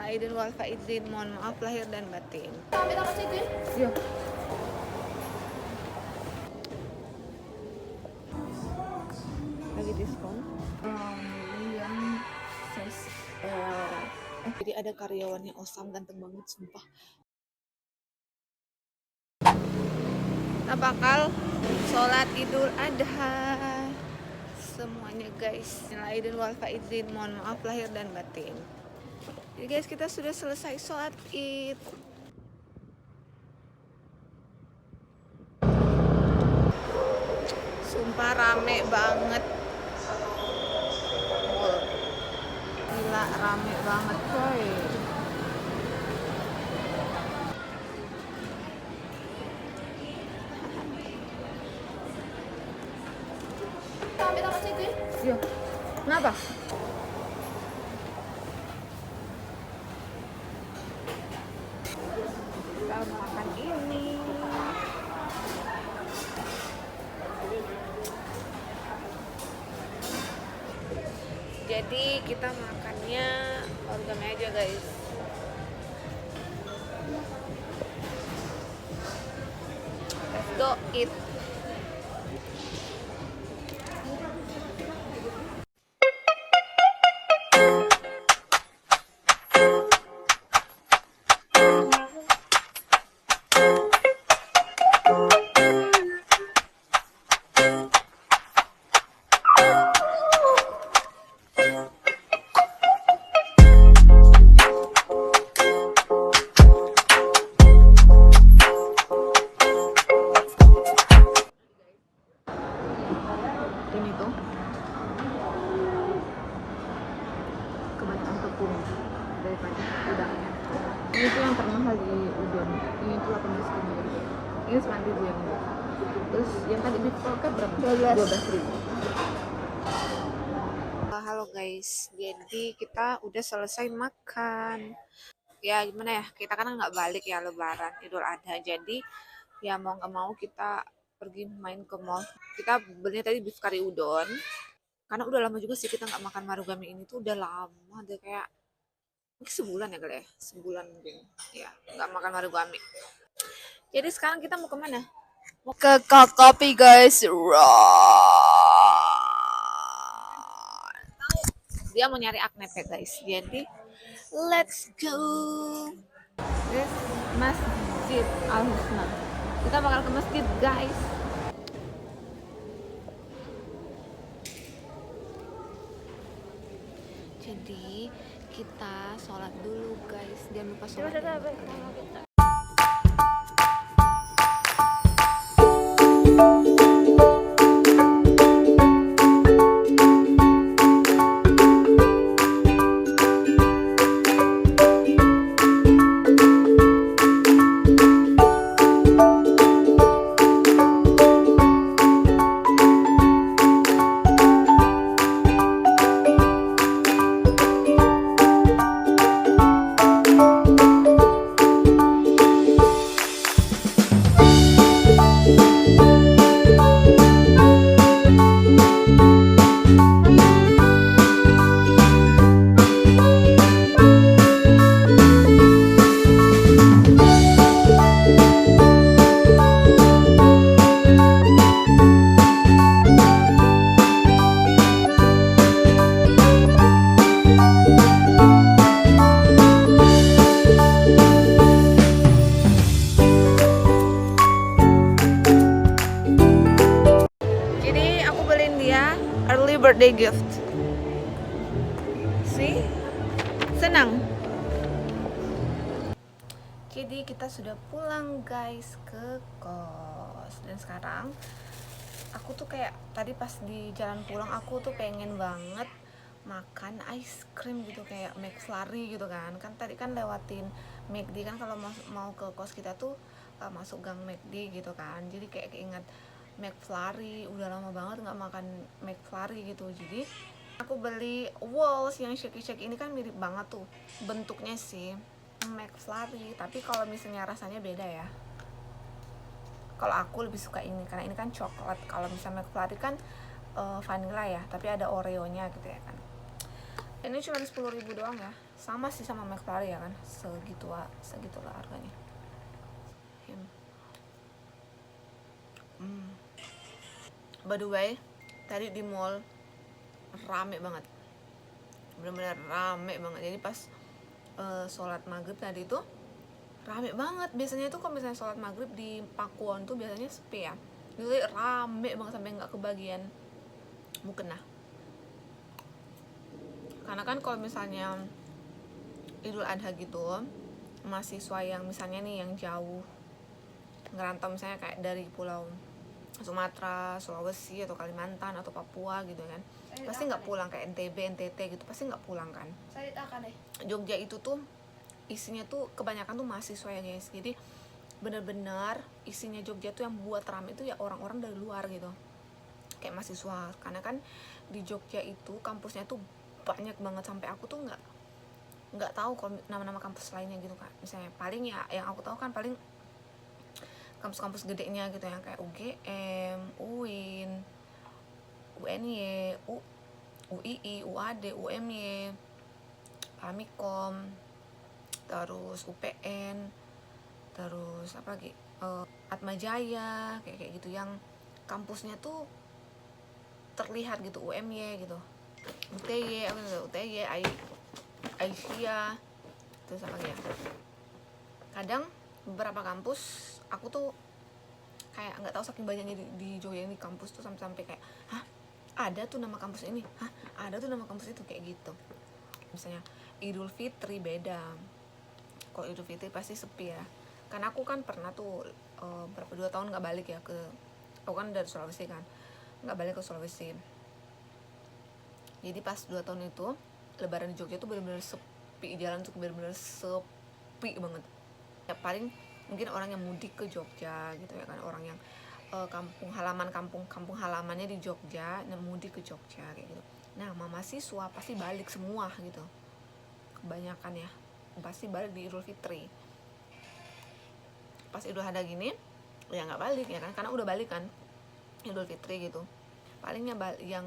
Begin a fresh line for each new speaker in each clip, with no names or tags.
Aidin wal faizin, mohon maaf lahir dan batin. Iya. Lagi diskon. Yang size L. Jadi ada karyawannya Osam, ganteng banget sumpah. Kita bakal sholat Idul Adha semuanya guys. Aidin wal faizin, mohon maaf lahir dan batin. Jadi guys, kita sudah selesai sholat Id. Sumpah rame banget. Gila rame banget coy. Iya. Kenapa? Kita makan ini. Jadi kita makannya origami aja guys. Let's go eat. Ini tuh kebanyakan tepung daripada udangnya. Ini tuh yang termahal di udon. Ini tuh 18.000. Ini 9.000 yang ini. Terus yang tadi beef pocket berapa? 12.000. Halo guys, jadi kita udah selesai makan. Ya gimana ya, kita kan nggak balik ya lebaran Idul Adha. Jadi ya mau nggak mau kita pergi main ke mall. Kita beli tadi beef curry udon. Karena udah lama juga sih kita nggak makan marugame ini tuh, udah lama deh, kayak mungkin sebulan ya kali ya, sebulan mungkin ya nggak makan marugame. Jadi sekarang kita mau kemana? Mau ke kopi guys. Dia mau nyari Agnep ya guys. Jadi let's go. This Masjid Al Husna. Kita bakal ke masjid guys. Jadi kita sholat dulu guys. Jangan lupa sholat. Early birthday gift. See? Senang. Jadi kita sudah pulang guys ke kos. Dan sekarang aku tuh kayak tadi pas di jalan pulang aku tuh pengen banget makan ice cream gitu, kayak McFlurry gitu kan. Kan tadi kan lewatin McD kan, kalau mau ke kos kita tuh masuk gang McD gitu kan. Jadi kayak keinget McFlurry, udah lama banget nggak makan McFlurry gitu. Jadi aku beli Walls yang shake ini kan mirip banget tuh bentuknya sih McFlurry, tapi kalau misalnya rasanya beda ya. Kalau aku lebih suka ini karena ini kan coklat. Kalau misalnya McFlurry kan vanilla ya, tapi ada Oreo-nya gitu ya kan. Ini cuma 10.000 doang ya. sama sih sama McFlurry ya kan, segitulah harganya. By the way, tadi di mall rame banget, benar-benar rame banget. Jadi pas sholat maghrib tadi tuh rame banget. Biasanya tuh kalau misalnya sholat maghrib di Pakuwon tuh biasanya sepi ya, jadi rame banget sampai nggak kebagian mukena. Karena kan kalau misalnya Idul Adha gitu, mahasiswa yang misalnya nih yang jauh ngerantau, misalnya kayak dari pulau Sumatera, Sulawesi, atau Kalimantan, atau Papua gitu kan, pasti nggak pulang. Kayak NTB, NTT gitu pasti nggak pulang kan. Jogja itu tuh isinya tuh kebanyakan tuh mahasiswa ya guys. Jadi benar-benar isinya Jogja tuh yang buat rame itu ya orang-orang dari luar gitu, kayak mahasiswa. Karena kan di Jogja itu kampusnya tuh banyak banget, sampai aku tuh nggak tahu kalau nama-nama kampus lainnya gitu kan. Misalnya paling ya yang aku tahu kan paling kampus-kampus gedenya gitu, yang kayak UGM, UIN, UNY, UII, UAD, UMY, Pamikom, terus UPN, terus apa lagi, Atmajaya, kayak gitu, yang kampusnya tuh terlihat gitu, UMY gitu, UTY, Aisyah, terus apa lagi ya. Kadang beberapa kampus aku tuh kayak nggak tahu, saking banyaknya di Jogja ini kampus tuh, sampai kayak hah, ada tuh nama kampus ini, hah ada tuh nama kampus itu, kayak gitu. Misalnya Idul Fitri beda. Kalau Idul Fitri pasti sepi ya, karena aku kan pernah tuh 2 tahun nggak balik ya ke, aku kan dari Sulawesi kan, nggak balik ke Sulawesi. Jadi pas 2 tahun itu Lebaran di Jogja tuh benar-benar sepi, jalan tuh benar-benar sepi banget ya. Paling mungkin orang yang mudik ke Jogja gitu ya kan, orang yang kampung halamannya di Jogja, dan mudik ke Jogja kayak gitu. Nah, mahasiswa pasti balik semua gitu, kebanyakan ya pasti balik di Idul Fitri. Pas Idul Adha gini ya nggak balik ya kan, karena udah balik kan Idul Fitri gitu. Palingnya yang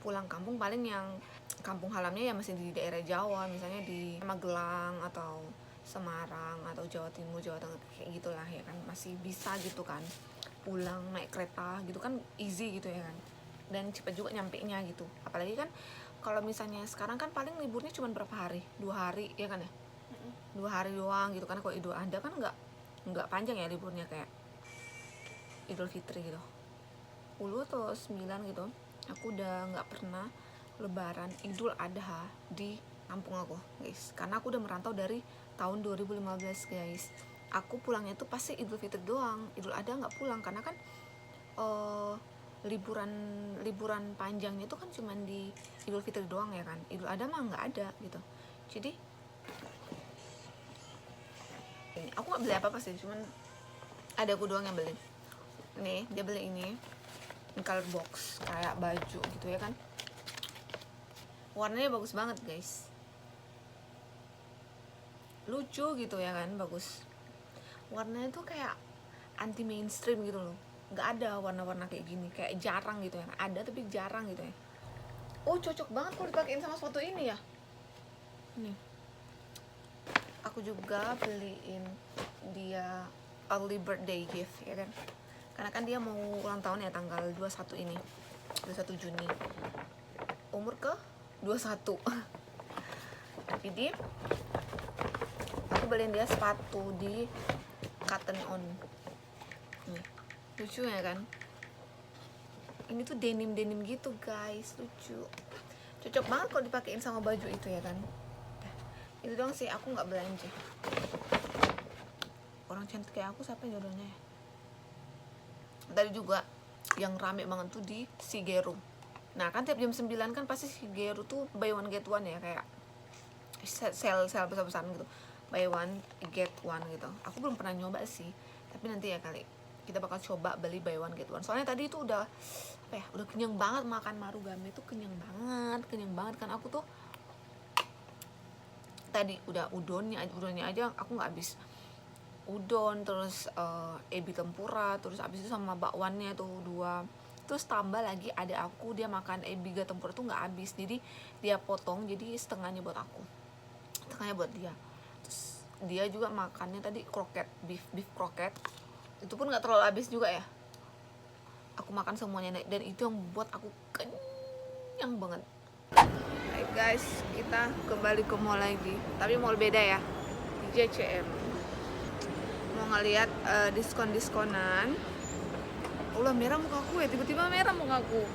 pulang kampung paling yang kampung halamannya ya masih di daerah Jawa, misalnya di Magelang atau Semarang atau Jawa Timur, Jawa Tengah, kayak gitulah ya kan, masih bisa gitu kan pulang naik kereta gitu kan, easy gitu ya kan, dan cepet juga nyampe nya gitu. Apalagi kan kalau misalnya sekarang kan paling liburnya cuma berapa hari, 2 hari ya kan ya, 2 hari doang gitu kan. Kalau Idul Adha kan nggak panjang ya liburnya kayak Idul Fitri gitu, 10 atau 9 gitu. Aku udah nggak pernah Lebaran Idul Adha di kampung aku guys, karena aku udah merantau dari tahun 2015 guys. Aku pulangnya tuh pasti Idul Fitri doang, Idul Adha nggak pulang, karena kan liburan panjangnya tuh kan cuman di Idul Fitri doang ya kan, Idul Adha mah nggak ada gitu. Jadi ini aku nggak beli apa-apa sih, cuman ada aku doang yang beli. Nih dia beli ini color box kayak baju gitu ya kan, warnanya bagus banget guys, lucu gitu ya kan, bagus. Warnanya tuh kayak anti mainstream gitu loh, nggak ada warna-warna kayak gini, kayak jarang gitu ya, ada tapi jarang gitu ya. Oh cocok banget kalau dipakein sama sepatu ini ya. Nih aku juga beliin dia early birthday gift ya kan, karena kan dia mau ulang tahun ya tanggal 21 ini, 21 Juni, umur ke 21. Jadi aku beliin dia sepatu di Cotton On. Nih, lucu ya kan, ini tuh denim gitu guys, lucu, cocok banget kalau dipakein sama baju itu ya kan. Itu doang sih, aku nggak belanja. Orang cantik kayak aku siapa jodohnya ya. Tadi juga yang rame banget tuh di Shigeru. Nah kan tiap jam 9 kan pasti Shigeru tuh buy one get one ya, kayak sale besar-besaran gitu, buy one get one gitu. Aku belum pernah nyoba sih, tapi nanti ya kali kita bakal coba beli buy one get one. Soalnya tadi itu udah apa ya, udah kenyang banget makan marugame itu, kenyang banget kan. Aku tuh tadi udah udonnya aja aku nggak habis. Udon, terus ebi tempura, terus abis itu sama bakwannya tuh 2, terus tambah lagi ada aku, dia makan ebi ga tempura tuh nggak habis, jadi dia potong jadi setengahnya buat aku. setengahnya buat dia. Terus dia juga makannya tadi kroket, beef kroket, itu pun nggak terlalu habis juga ya. Aku makan semuanya dan itu yang buat aku kenyang banget. Hai guys, kita kembali ke mall lagi, tapi mall beda ya, di JCM. Mau ngeliat diskon-diskonan. Allah, merah muka aku ya, tiba-tiba merah muka aku.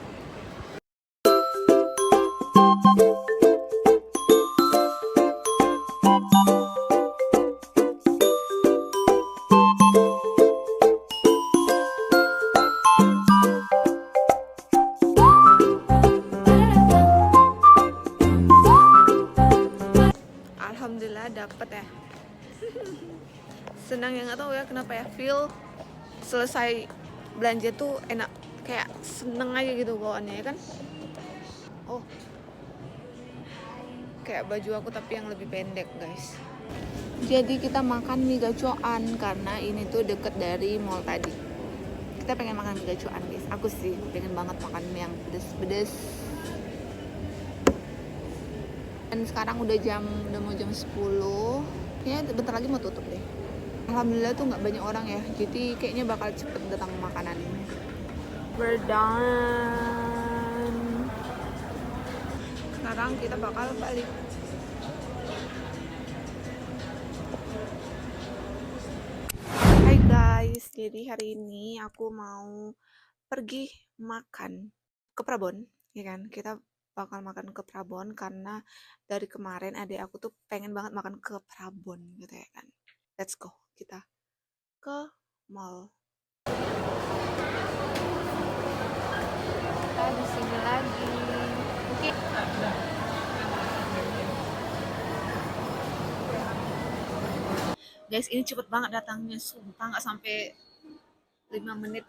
Alhamdulillah dapet ya. Senang ya, nggak tahu ya kenapa ya, feel selesai belanja tuh enak, kayak seneng aja gitu bawaannya ya kan. Oh, kayak baju aku tapi yang lebih pendek guys. Jadi kita makan mie gacoan karena ini tuh deket dari mall tadi. Kita pengen makan mie gacoan guys. Aku sih pengen banget makan mie yang pedes-pedes. Dan sekarang udah mau jam 10. Kayaknya bentar lagi mau tutup deh. Alhamdulillah tuh nggak banyak orang ya, jadi kayaknya bakal cepet datang makanan. We're done. Sekarang kita bakal balik. Hai guys, jadi hari ini aku mau pergi makan ke Prabon, ya kan? Kita bakal makan ke Prabon karena dari kemarin adik aku tuh pengen banget makan ke Prabon gitu ya kan. Let's go, kita ke mall. Kita di sini lagi. Oke. Guys, ini cepet banget datangnya, sumpah nggak sampai 5 menit,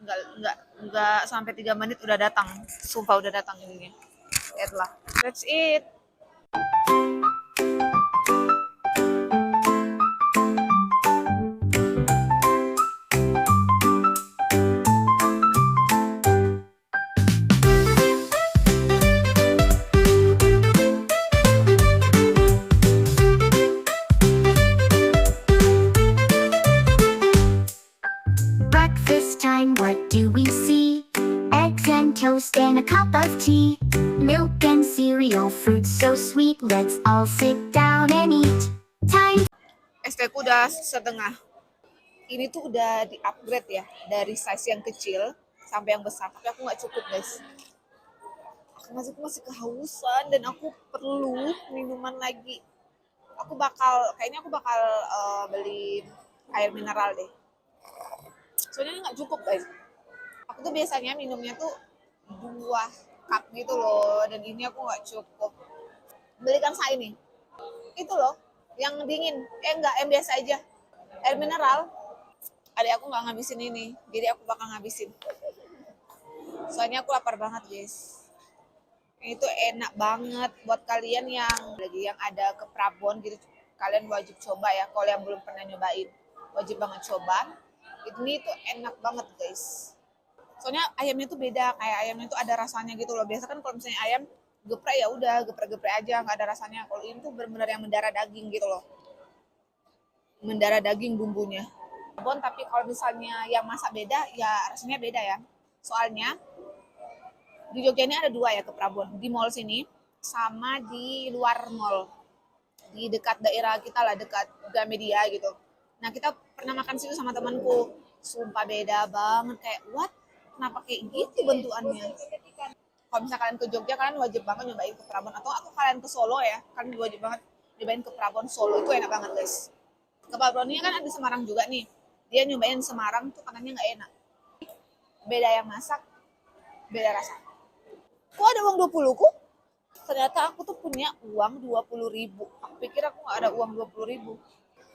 nggak sampai 3 menit udah datang. Sumpah udah datang ini. Lihatlah. That's it.
Breakfast time, what do we see? Eggs and toast and a cup of tea. Milk and cereal, fruit so sweet. Let's all sit down and eat. Time.
ST ku udah setengah. Ini tuh udah di-upgrade ya, dari size yang kecil sampai yang besar. Tapi aku nggak cukup guys. Aku masih kehausan dan aku perlu minuman lagi. Kayaknya aku bakal beli air mineral deh. Soalnya ini nggak cukup guys. Aku tuh biasanya minumnya tuh 2 cup gitu loh, dan ini aku nggak cukup. Belikan saya ini. Itu loh, yang dingin. Enggak, yang biasa aja. Air mineral. Adik aku nggak ngabisin ini, jadi aku bakal ngabisin. Soalnya aku lapar banget guys. Ini tuh enak banget buat kalian yang ada ke Prabon gitu. Kalian wajib coba ya, kalau yang belum pernah nyobain. Wajib banget coba. Ini tuh enak banget guys. Soalnya ayamnya tuh beda, kayak ayamnya tuh ada rasanya gitu loh. Biasa kan kalau misalnya ayam geprek ya udah geprek-geprek aja, nggak ada rasanya. Kalau ini tuh benar-benar yang mendarah daging gitu loh. Mendarah daging bumbunya. Tapi kalau misalnya yang masak beda, ya rasanya beda ya. Soalnya di Jogja ini ada 2 ya ke Prabon, di mall sini sama di luar mall, di dekat daerah kita lah, dekat Gramedia gitu. Nah kita pernah makan situ sama temanku, sumpah beda banget, kayak what? Kenapa kayak gitu bentukannya? Kalau misalnya kalian ke Jogja, kalian wajib banget nyobain ke Prabon, atau kalian ke Solo ya, kalian wajib banget nyobain ke Prabon Solo, itu enak banget guys. Ke Prabonnya kan ada Semarang juga nih, dia nyobain Semarang tuh katanya nggak enak, beda yang masak, beda rasa. Kok ada uang 20 ku? Ternyata aku tuh punya uang 20.000. Aku pikir aku nggak ada uang 20.000.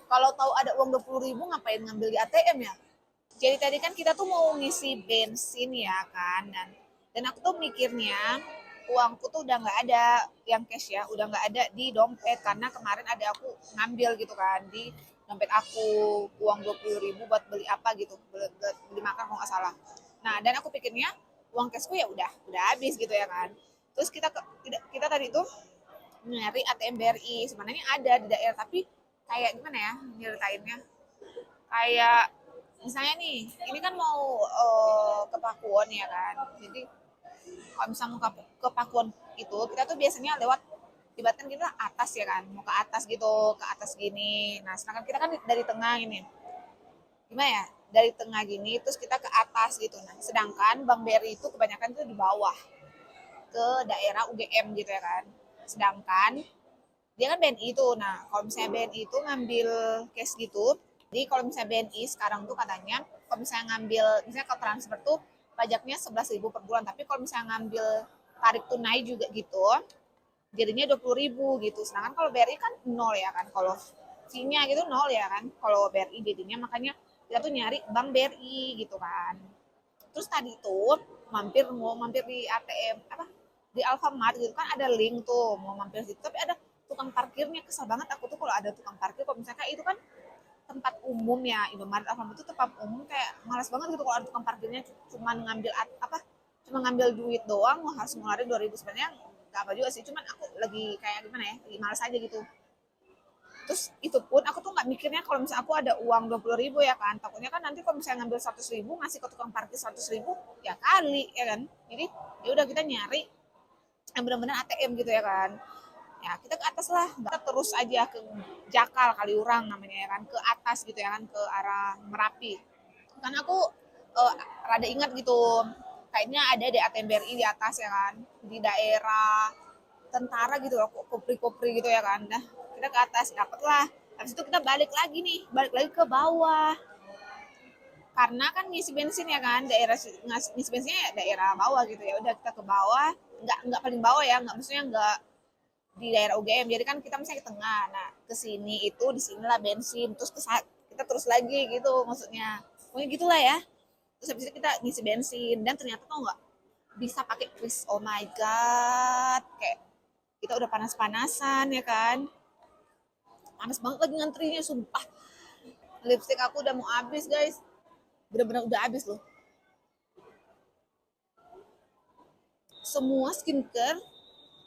Kalau tahu ada uang 20.000 ngapain ngambil di ATM ya? Jadi tadi kan kita tuh mau ngisi bensin ya kan, dan aku tuh mikirnya uangku tuh udah nggak ada yang cash ya, udah nggak ada di dompet karena kemarin ada aku ngambil gitu kan di dompet aku uang 20.000 buat beli apa gitu, beli makan kalau nggak salah. Nah dan aku pikirnya uang cashku ya udah habis gitu ya kan. Terus kita tadi tuh nyari ATM BRI. Sebenarnya ada di daerah, tapi kayak gimana ya nyeritainnya, kayak misalnya nih, ini kan mau ke Pakuwon ya kan, jadi kalau misalnya mau ke Pakuwon itu kita tuh biasanya lewat, ibaratkan kita atas ya kan, mau ke atas gitu, ke atas gini. Nah sedangkan kita kan dari tengah ini, gimana ya, dari tengah gini terus kita ke atas gitu. Nah sedangkan Bank BRI itu kebanyakan tuh di bawah ke daerah UGM gitu ya kan. Sedangkan dia kan BNI itu. Nah kalau misalnya BNI itu ngambil cash gitu, jadi kalau misalnya BNI sekarang tuh katanya kalau misalnya ngambil, misalnya kalau transfer tuh pajaknya 11.000 per bulan, tapi kalau misalnya ngambil tarik tunai juga gitu jadinya 20.000 gitu. Sedangkan kalau BRI kan nol ya kan, kalau fee-nya gitu nol ya kan kalau BRI, jadinya makanya kita tuh nyari bank BRI gitu kan. Terus tadi tuh mau mampir di ATM apa, di Alfamart gitu kan, ada link tuh mau mampir situ, tapi ada tukang parkirnya. Kesel banget aku tuh kalau ada tukang parkir, kalau misalnya itu kan tempat umum ya, Indomaret, Alfamart itu tempat umum, kayak malas banget gitu kalau ada tukang parkirnya cuma ngambil apa, cuma ngambil duit doang, harus ngeluarin 2.000. Sebenarnya gak apa juga sih, cuman aku lagi kayak gimana ya, lagi malas aja gitu. Terus itu pun aku tuh nggak mikirnya kalau misalnya aku ada uang 20.000 ya kan, takutnya kan nanti kalau misalnya ngambil 100.000 ngasih ke tukang parkir 100.000 ya kali ya kan. Jadi ya udah kita nyari yang benar-benar ATM gitu ya kan. Ya kita ke atas lah, kita terus aja ke Jakal Kaliurang namanya ya kan, ke atas gitu ya kan, ke arah Merapi. Karena aku rada ingat gitu, kayaknya ada di ATM BRI di atas ya kan, di daerah tentara gitu loh, kopri-kopri gitu ya kan. Nah kita ke atas dapet lah, habis itu kita balik lagi nih, balik lagi ke bawah, karena kan ngisi bensin ya kan, daerah ngisi bensinnya ya daerah bawah gitu. Ya udah kita ke bawah, nggak paling bawah ya, nggak, maksudnya nggak di daerah UGM, jadi kan kita misalnya ke tengah. Nah ke sini itu, di sinilah bensin, terus kita terus lagi gitu maksudnya, pokoknya gitulah ya. Terus habis itu kita ngisi bensin, dan ternyata tau nggak, bisa pakai kris. Oh my god, kayak kita udah panas-panasan ya kan, panas banget lagi ngantrinya sumpah. Lipstick aku udah mau habis guys, bener-bener udah habis loh. Semua skincare,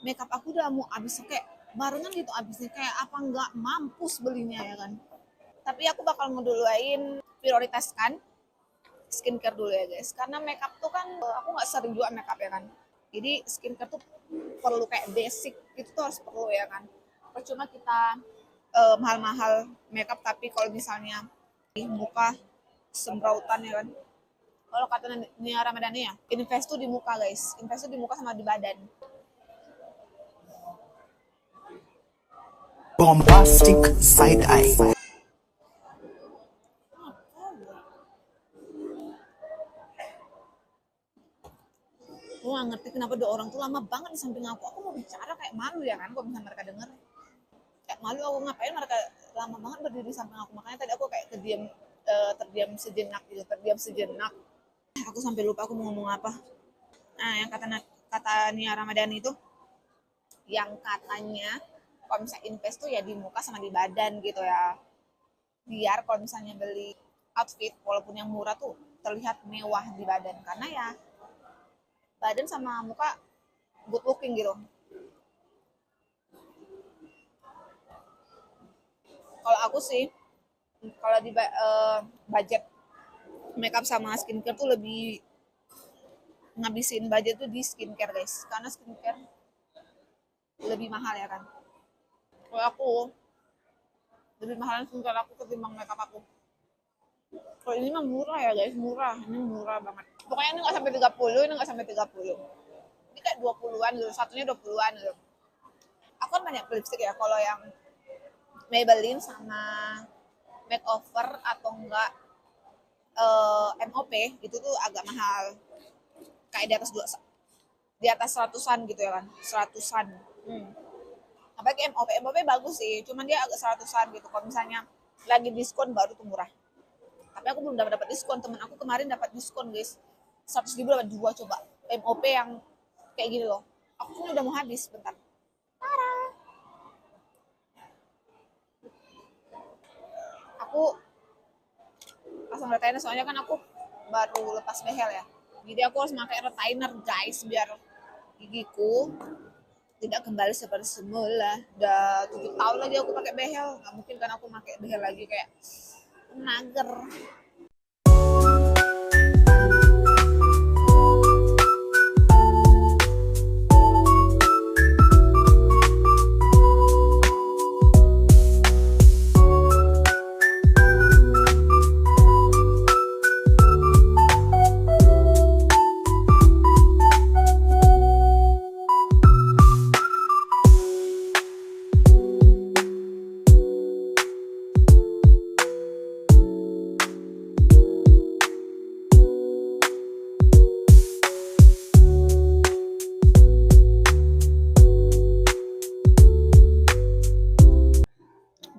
makeup aku udah mau habis, kayak barengan gitu habisnya, kayak apa nggak mampus belinya ya kan. Tapi aku bakal ngeduluin, prioritaskan skincare dulu ya guys, karena makeup tuh kan aku nggak sering juga makeup ya kan, jadi skincare tuh perlu, kayak basic itu tuh harus perlu ya kan. Percuma kita mahal-mahal makeup, tapi kalau misalnya di muka semprautan ya kan. Kalau kata Nia Ramadhani ya, invest tuh di muka guys, invest tuh di muka sama di badan.
Bombastic side eye.
Gue gak ngerti kenapa dua orang tuh lama banget di samping aku. Aku mau bicara kayak malu ya kan, kalau misalnya mereka denger. Kayak malu aku, ngapain mereka lama banget berdiri di samping aku. Makanya tadi aku kayak terdiam sejenak gitu, terdiam sejenak. Aku sampai lupa aku mau ngomong apa. Nah, yang kata Nia Ramadhani itu, yang katanya kalau misalnya invest tuh ya di muka sama di badan gitu ya. Biar kalau misalnya beli outfit walaupun yang murah tuh terlihat mewah di badan, karena ya badan sama muka good looking gitu. Kalau aku sih, kalau di budget makeup sama skincare tuh lebih ngabisin budget tuh di skincare guys, karena skincare lebih mahal ya kan. Kalau aku lebih mahal skincare aku ketimbang makeup aku. Kalau ini mah murah ya guys, murah, ini murah banget. Pokoknya ini nggak sampai 30, ini nggak sampai 30. Ini kayak 20-an gitu, satunya 20-an gitu. Aku kan banyak lipstick ya, kalau yang Maybelline sama makeover atau enggak MOP itu tuh agak mahal, kayak di atas seratusan gitu ya kan, seratusan. Apalagi MOP bagus sih, cuman dia agak seratusan gitu. Kalau misalnya lagi diskon baru tuh murah. Tapi aku belum dapat diskon, temen aku kemarin dapat diskon guys, 100.000 dapat 2 coba MOP yang kayak gini loh. Aku ini udah mau habis bentar. Aku langsung retainer, soalnya kan aku baru lepas behel ya, jadi aku harus pakai retainer guys biar gigiku tidak kembali seperti semula. Udah 7 tahun lagi aku pakai behel, nggak mungkin kan aku pakai behel lagi, kayak mager.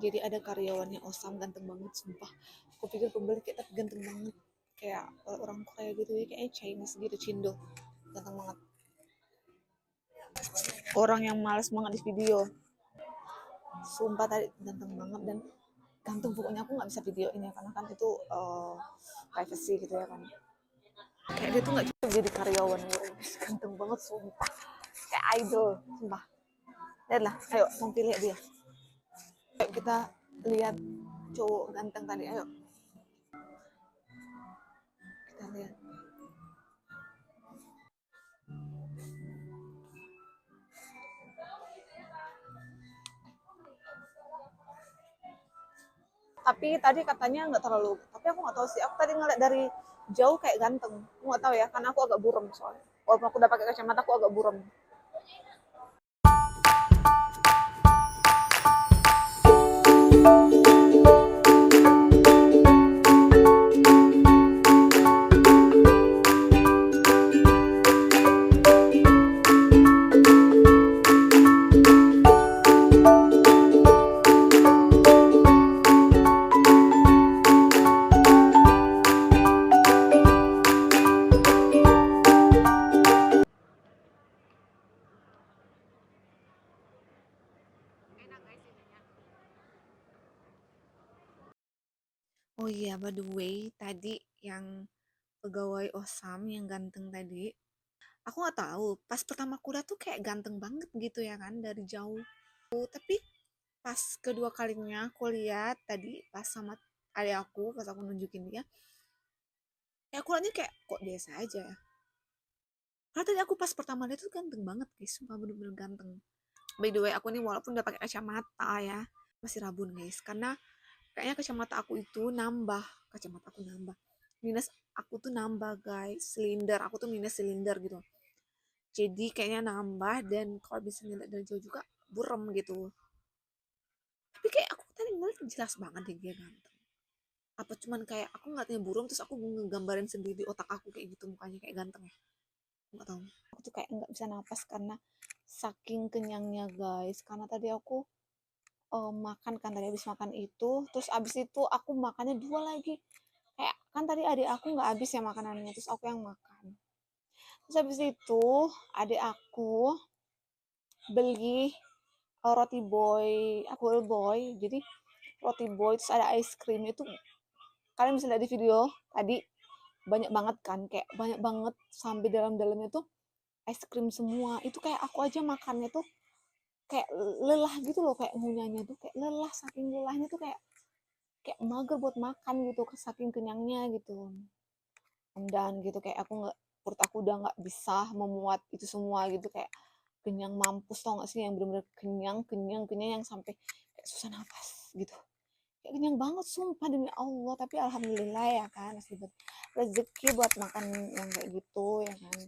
Jadi ada karyawannya Osam ganteng banget, sumpah. Aku pikir pembeli kayak tapi ganteng banget, kayak orang kayak gitu ya, kayaknya Chinese gitu, Cindo, ganteng banget. Orang yang males banget di video, sumpah tadi ganteng banget, dan ganteng pokoknya. Aku nggak bisa videoin ya karena kan itu privacy gitu ya kan. Kayak dia tuh nggak cocok jadi karyawan gitu, ganteng banget sumpah, kayak idol sumpah. Lihatlah, ayo mau pilih dia. Ayo kita lihat cowok ganteng tadi, ayo kita lihat. Tapi tadi katanya nggak terlalu, tapi aku nggak tahu sih, aku tadi ngeliat dari jauh kayak ganteng. Aku nggak tahu ya karena aku agak buram soalnya, walaupun aku udah pakai kacamata aku agak buram. Oh iya, by the way, tadi yang pegawai Osam yang ganteng tadi, aku nggak tahu. Pas pertama kuliah tuh kayak ganteng banget gitu ya kan dari jauh. Tapi pas kedua kalinya aku lihat tadi pas sama adik aku, pas aku nunjukin dia, kayak aku liatnya kayak kok biasa aja ya. Karena tadi aku pas pertama lihat tuh ganteng banget guys, sumpah bener-bener ganteng. By the way, aku nih walaupun udah pakai kacamata ya, masih rabun guys, karena kayaknya kacamata aku itu nambah, kacamata aku nambah, minus aku tuh nambah guys, silinder aku tuh minus silinder gitu, jadi kayaknya nambah, dan kalau bisa ngeliat dari jauh juga burem gitu. Tapi kayak aku tadi ngeliat jelas banget deh dia ganteng. Apa cuman kayak aku ngeliatnya burem terus aku ngegambarin sendiri di otak aku kayak gitu mukanya kayak ganteng ya, nggak tahu. Aku tuh kayak nggak bisa napas karena saking kenyangnya guys, karena tadi aku makan kan, tadi habis makan itu, terus abis itu aku makannya dua lagi. Kayak kan tadi adik aku nggak habis ya makanannya, terus aku yang makan. Terus habis itu adik aku beli roti boy, apple boy. Jadi roti boy terus ada ice cream itu, kalian bisa lihat di video tadi, banyak banget kan, kayak banyak banget sampai dalam-dalamnya tuh es krim semua. Itu kayak aku aja makannya tuh kayak lelah gitu loh, kayak ngunyahnya tuh kayak lelah, saking lelahnya tuh kayak kayak mager buat makan gitu, saking kenyangnya gitu. Dan gitu kayak aku nggak, perut aku udah nggak bisa memuat itu semua gitu, kayak kenyang mampus, tau gak sih, yang bener-bener kenyang kenyang kenyang yang sampai kayak susah nafas gitu, kayak kenyang banget sumpah demi Allah. Tapi alhamdulillah ya kan, masih rezeki buat makan yang kayak gitu ya kan.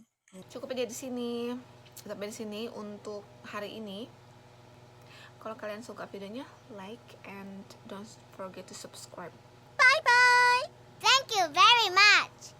Cukup aja di sini, sampai di sini untuk hari ini. Kalau kalian suka videonya, like and don't forget to subscribe.
Bye bye. Thank you very much.